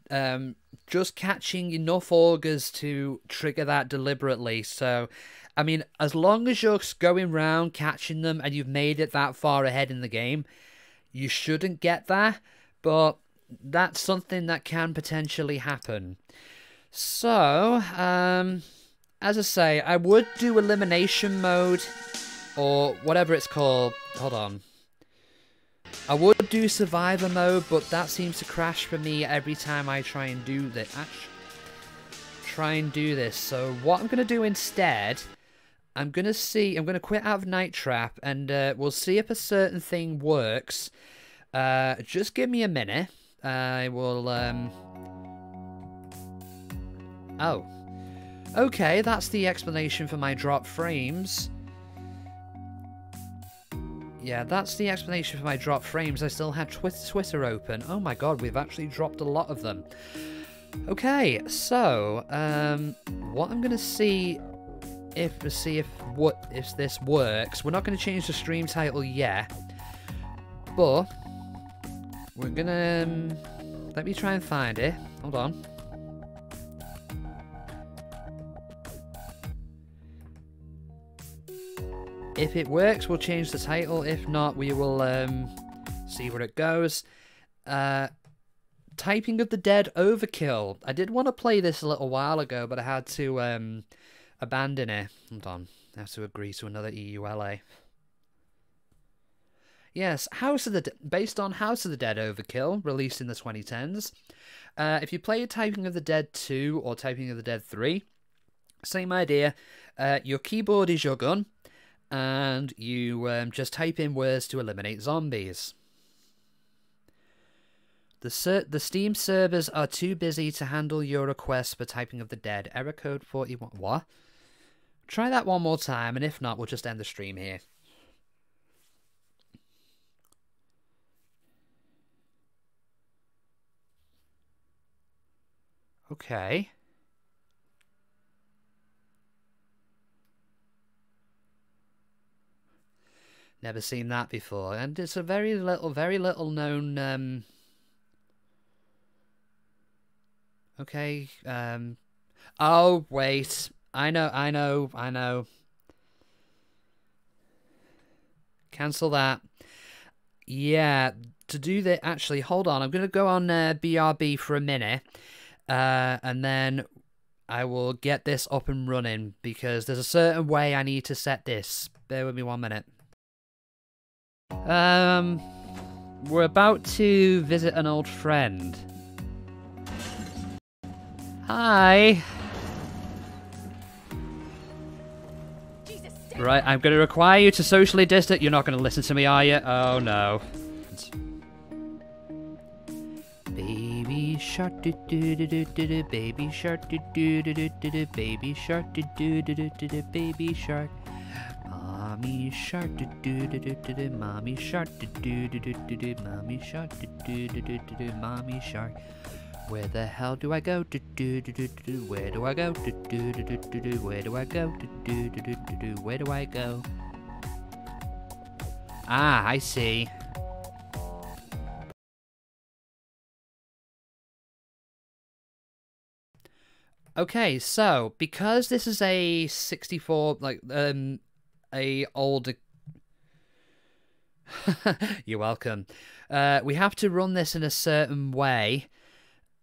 just catching enough augers to trigger that deliberately. So, I mean, as long as you're going round catching them and you've made it that far ahead in the game, you shouldn't get that. But that's something that can potentially happen. So, as I say, I would do elimination mode, or whatever it's called. Hold on. I would do survivor mode, but that seems to crash for me every time I try and do this. So what I'm going to do instead, I'm going to quit out of Night Trap, and we'll see if a certain thing works. Just give me a minute. I will, Oh. Okay, that's the explanation for my drop frames. Yeah, that's the explanation for my drop frames. I still had Twitter open. Oh my god, we've actually dropped a lot of them. Okay, so what I'm gonna see if this works. We're not gonna change the stream title yet, but we're gonna let me try and find it. Hold on. If it works, we'll change the title. If not, we will see where it goes. Typing of the Dead Overkill. I did want to play this a little while ago, but I had to abandon it. Hold on. I have to agree to another EULA. Yes, based on House of the Dead Overkill, released in the 2010s. If you play Typing of the Dead 2 or Typing of the Dead 3, same idea. Your keyboard is your gun, and you just type in words to eliminate zombies. The Steam servers are too busy to handle your requests for Typing of the Dead. Error code 41. What? Try that one more time, and if not, we'll just end the stream here. Okay. Never seen that before, and it's a very little known. Okay. Oh wait, I know. Cancel that. Yeah, to do that. Actually, hold on. I'm gonna go on BRB for a minute, and then I will get this up and running because there's a certain way I need to set this. Bear with me 1 minute. We're about to visit an old friend. Hi. Right, I'm going to require you to socially distance. You're not going to listen to me, are you? Oh no. Baby shark do do do do do do. Baby shark do do do do do do. Baby shark do do do do do do. Baby shark. Mommy shark do do do do do do. Mommy shark do do do do do do. Mommy shark do do do do do do. Mommy shark. Where the hell do I go? Do do do do do. Where do I go? Do do do do do do. Where do I go? Do do do do do do. Where do I go? Ah, I see. Okay, so because this is a 64, like a older. You're welcome. We have to run this in a certain way.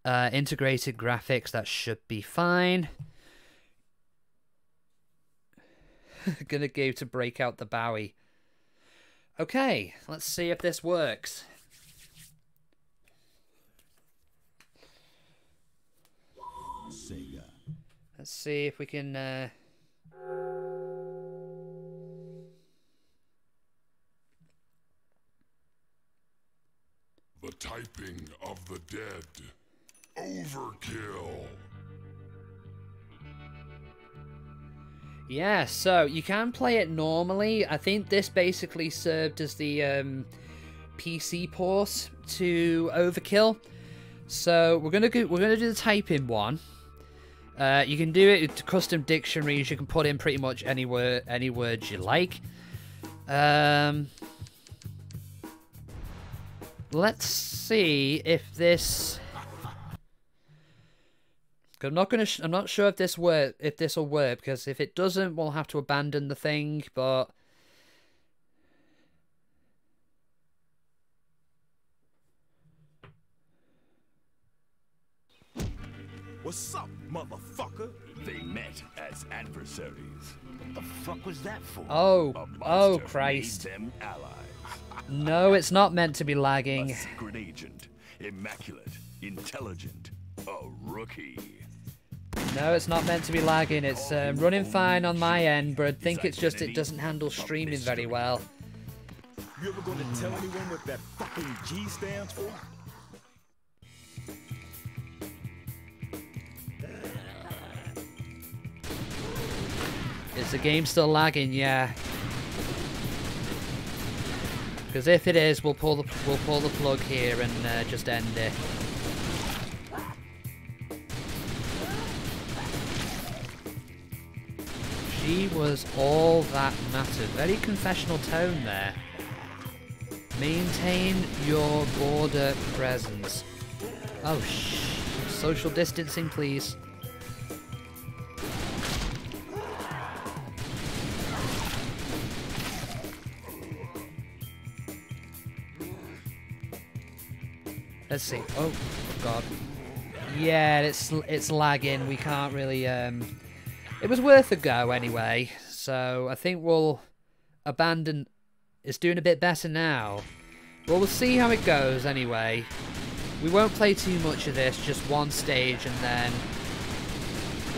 Integrated graphics, that should be fine. Gonna go to break out the Bowie. Okay, let's see if this works. Sega. Let's see if we can. The typing of the dead. Overkill. Yeah, so you can play it normally. I think this basically served as the PC port to Overkill. So we're gonna do the typing one. You can do it to custom dictionaries. You can put in pretty much any words you like. Let's see if this. I'm not sure if this will work, because if it doesn't, we'll have to abandon the thing. But What's up, motherfucker? They met as adversaries. What the fuck was that for? Oh Christ! Them allies. No, it's not meant to be lagging. A secret agent, immaculate, intelligent, a rookie. No, it's not meant to be lagging. It's running fine on my end, but I think it's just it doesn't handle streaming very well. You ever gonna tell anyone what that fucking G stands for? Is the game still lagging? Yeah. Because if it is, we'll pull the plug here and just end it. She was all that mattered. Very confessional tone there. Maintain your border presence. Oh, social distancing, please. Let's see. Oh God. Yeah, it's lagging. We can't really. It was worth a go anyway. So I think we'll abandon. It's doing a bit better now. Well, we'll see how it goes anyway. We won't play too much of this. Just one stage and then,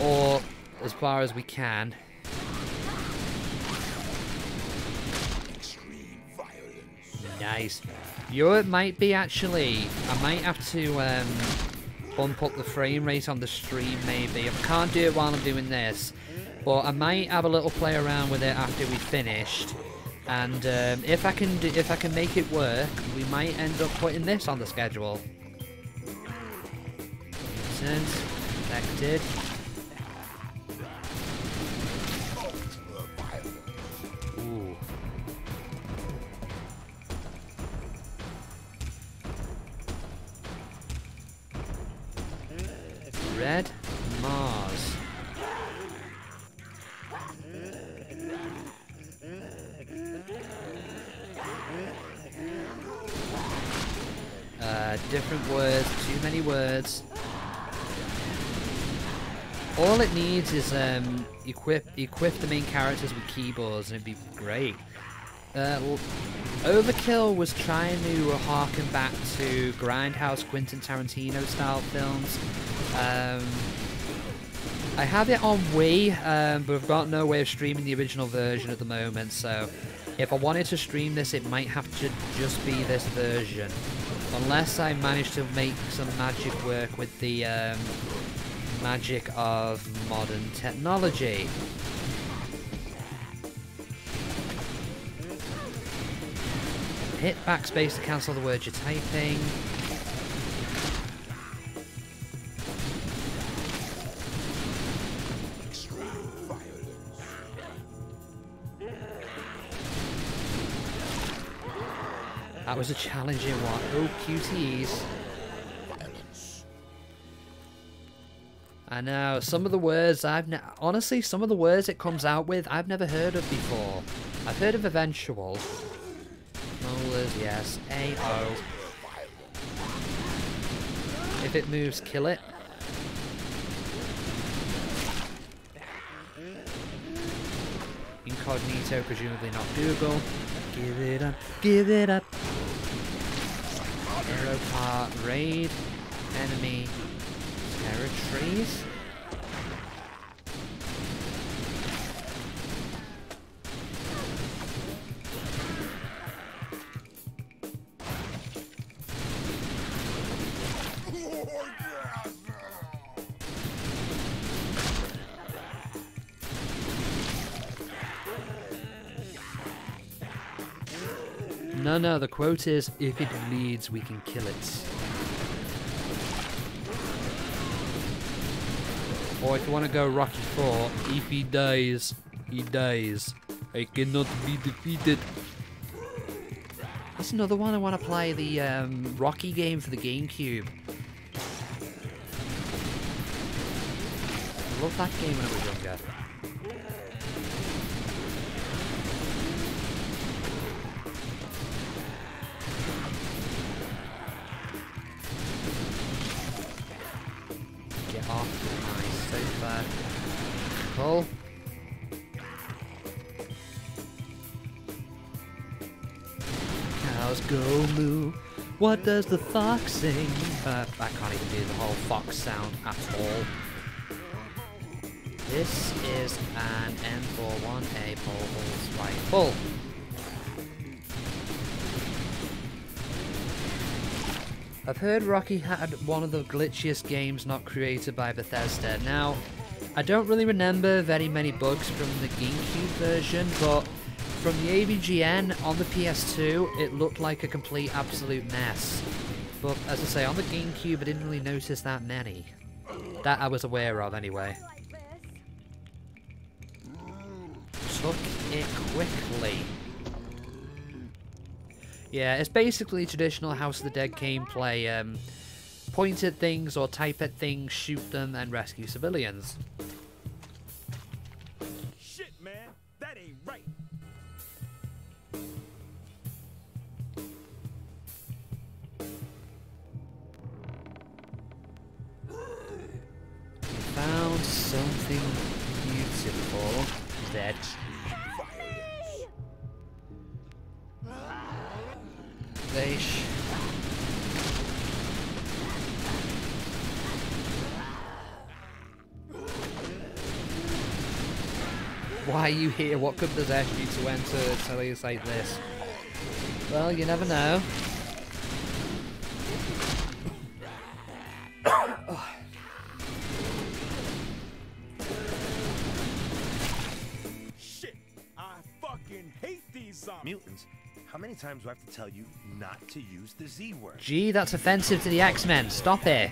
or as far as we can. Nice. It might be actually. I might have to bump up the frame rate on the stream maybe. I can't do it while I'm doing this, but I might have a little play around with it after we finished. And if I can make it work, we might end up putting this on the schedule. Connected. Ooh. Red Mars. Different words, too many words. All it needs is equip the main characters with keyboards and it'd be great. Overkill was trying to harken back to Grindhouse Quentin Tarantino style films. I have it on Wii, but I've got no way of streaming the original version at the moment, so if I wanted to stream this, it might have to just be this version. Unless I manage to make some magic work with the magic of modern technology. Hit backspace to cancel the word you're typing. That was a challenging one. Oh, QTEs. I know, some of the words honestly, some of the words it comes out with, I've never heard of before. I've heard of eventual. Molars, yes. A-O. If it moves, kill it. Incognito, presumably not Google. Give it up, give it up. Arrow part, raid, enemy, territories. No, the quote is, if it bleeds, we can kill it. Or if you want to go Rocky 4, if he dies, he dies. I cannot be defeated. That's another one I want to play, the Rocky game for the GameCube. I loved that game when I was younger. Pull. Cows go moo. What does the fox sing? I can't even do the whole fox sound at all. This is an M41A pulse rifle. I've heard Rocky had one of the glitchiest games not created by Bethesda. Now, I don't really remember very many bugs from the GameCube version, but from the AVGN on the PS2, it looked like a complete absolute mess. But as I say, on the GameCube, I didn't really notice that many. That I was aware of, anyway. Took it quickly. Yeah, it's basically traditional House of the Dead gameplay. Point at things or type at things, shoot them, and rescue civilians. Shit, man, that ain't right. Found something beautiful. That. Why are you here? What could possess you to enter a place like this? Well, you never know. Shit, I fucking hate these zombies. Mutants? How many times do I have to tell you not to use the Z word? Gee, that's offensive to the X-Men. Stop it.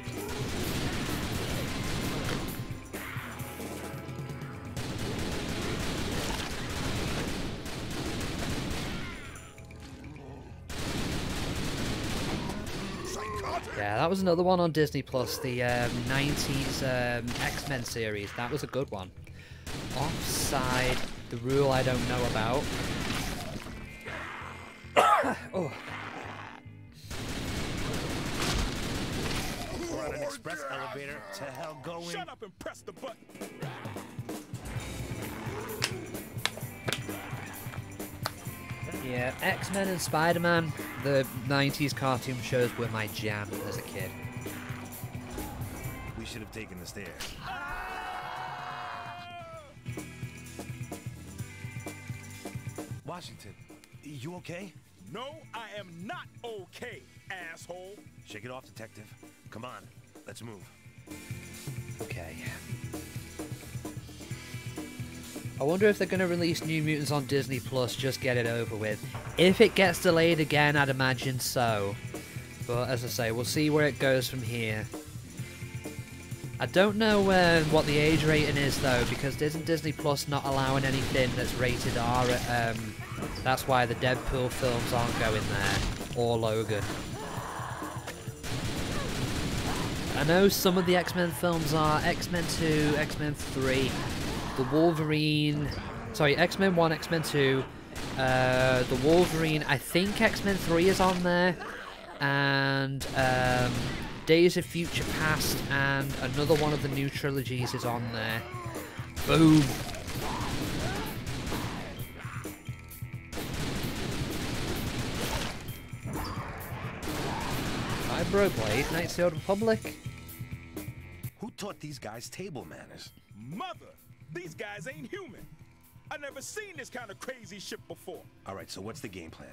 Yeah, that was another one on Disney Plus, the 90s X-Men series. That was a good one. Offside, the rule I don't know about. Oh. We're on an express elevator. To hell going. Shut up and press the button. Yeah, X-Men and Spider-Man, the 90s cartoon shows were my jam as a kid. We should have taken the stairs. Washington, you okay? No, I am not okay, asshole. Shake it off, detective. Come on, let's move. Okay. I wonder if they're going to release New Mutants on Disney Plus, just get it over with. If it gets delayed again, I'd imagine so. But as I say, we'll see where it goes from here. I don't know what the age rating is though, because isn't Disney Plus not allowing anything that's rated R? That's why the Deadpool films aren't going there, or Logan. I know some of the X-Men films are X-Men 2, X-Men 3, the Wolverine... Sorry, X-Men 1, X-Men 2, the Wolverine, I think X-Men 3 is on there, and Days of Future Past, and another one of the new trilogies is on there. Boom! Vibroblade, Knights of the Old Republic. Who taught these guys table manners? Mother, these guys ain't human. I never seen this kind of crazy shit before. All right, so what's the game plan?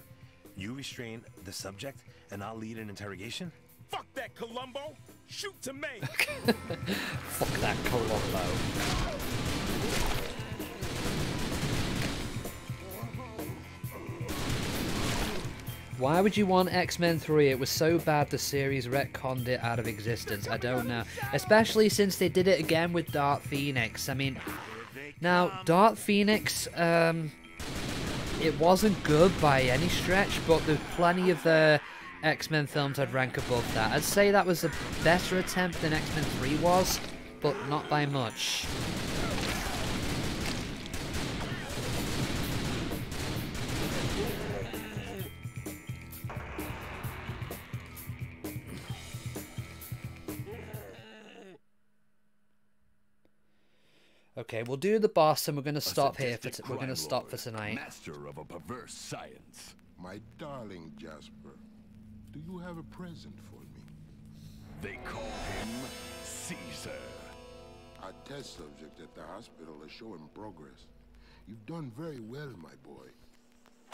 You restrain the subject, and I'll lead an interrogation? Fuck that, Columbo. Shoot to me. Fuck that, Columbo. Why would you want X-Men 3? It was so bad the series retconned it out of existence. I don't know. Especially since they did it again with Dark Phoenix. I mean, now, Dark Phoenix, it wasn't good by any stretch, but there's plenty of X-Men films I'd rank above that. I'd say that was a better attempt than X-Men 3 was, but not by much. Okay, we'll do the boss, and we're going to stop here. We're going to stop for tonight. Master of a perverse science. My darling Jasper, do you have a present for me? They call him Caesar. Our test subject at the hospital is showing progress. You've done very well, my boy.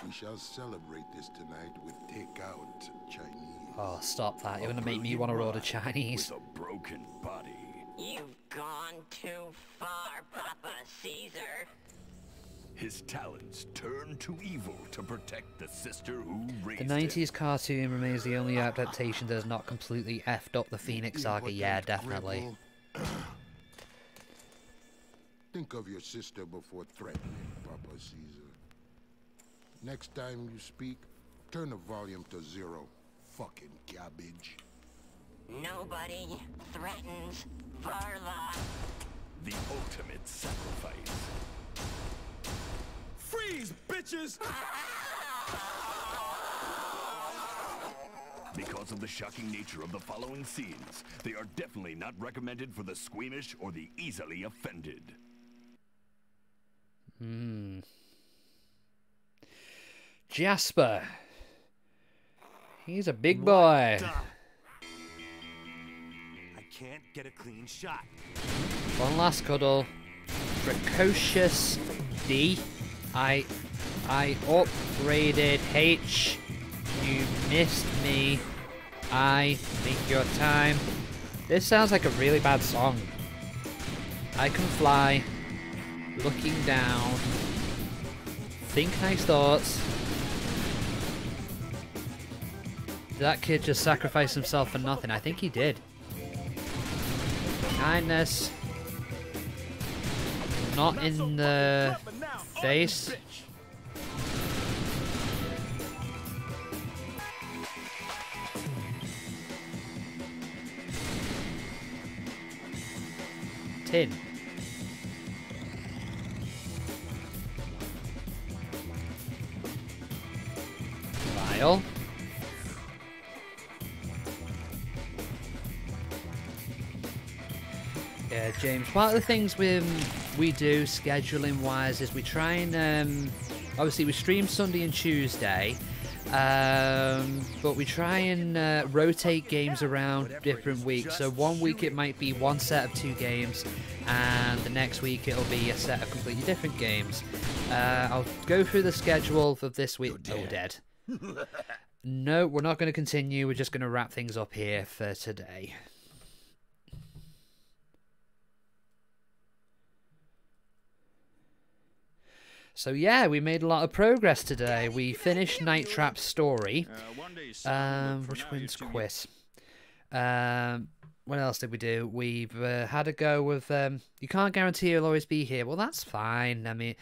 We shall celebrate this tonight with takeout Chinese. Oh, stop that. You're going to make me want to order Chinese. With a broken body. You've gone too far, Papa Caesar. His talents turn to evil to protect the sister who raised The him. 90s cartoon remains the only adaptation that has not completely effed up the Phoenix Saga. Yeah, definitely. Think of your sister before threatening, Papa Caesar. Next time you speak, turn the volume to 0. Fucking cabbage. Nobody threatens Varla. The ultimate sacrifice. Freeze, bitches! Because of the shocking nature of the following scenes, they are definitely not recommended for the squeamish or the easily offended. Jasper. He's a big boy. I can't get a clean shot. One last cuddle. Precocious D. I upgraded H. You missed me. I think your time. This sounds like a really bad song. I can fly. Looking down. Think nice thoughts. Did that kid just sacrifice himself for nothing? I think he did. Kindness. Not in the face. Tin. Vial. Yeah, James, one of the things we do scheduling wise is we try and obviously we stream Sunday and Tuesday, but we try and rotate games around different weeks. So one week it might be one set of 2 games, and the next week it'll be a set of completely different games. I'll go through the schedule of this week. Oh, dead. No, we're not going to continue. We're just going to wrap things up here for today. So yeah, we made a lot of progress today. We finished Night Trap's story, which wins quiz. What else did we do? We've had a go with, you can't guarantee you'll always be here. Well, that's fine. I mean,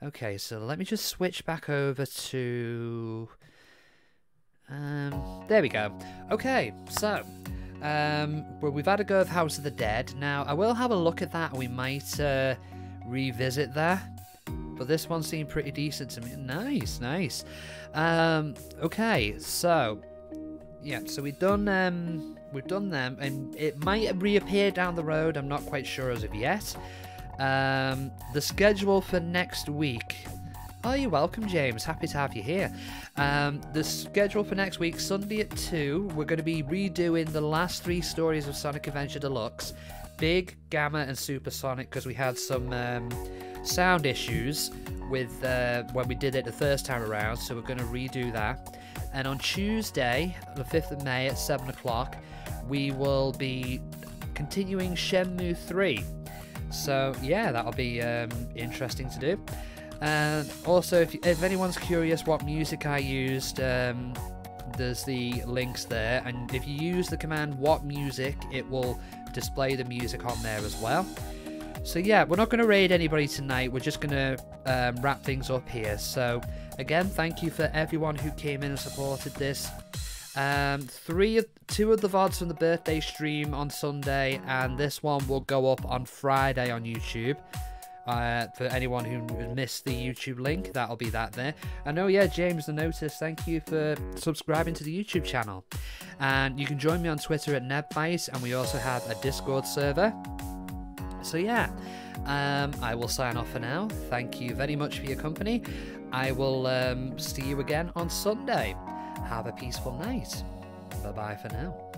okay, so let me just switch back over to, there we go. Okay, so Well, we've had a go of House of the Dead. Now, I will have a look at that. We might revisit that. But this one seemed pretty decent to me. Nice, nice. Okay, so yeah, so we've done them, and it might reappear down the road. I'm not quite sure as of yet. The schedule for next week. Oh, you're welcome, James. Happy to have you here. The schedule for next week, Sunday at 2, we're going to be redoing the last 3 stories of Sonic Adventure Deluxe. Big, Gamma, and Supersonic, because we had some sound issues with when we did it the first time around, so we're going to redo that. And on Tuesday, the 5th of May at 7 o'clock, we will be continuing Shenmue 3. So, yeah, that'll be interesting to do. And also, if anyone's curious what music I used, there's the links there. And if you use the command what music, it will display the music on there as well. So yeah, we're not going to raid anybody tonight. We're just going to wrap things up here. So again, thank you for everyone who came in and supported this. 2 of the VODs from the birthday stream on Sunday, and this one will go up on Friday on YouTube. For anyone who missed the YouTube link, that'll be that there. And oh yeah, James the Notice, thank you for subscribing to the YouTube channel. And you can join me on Twitter at NevByte, and we also have a Discord server. So yeah, I will sign off for now. Thank you very much for your company. I will see you again on Sunday. Have a peaceful night. Bye bye for now.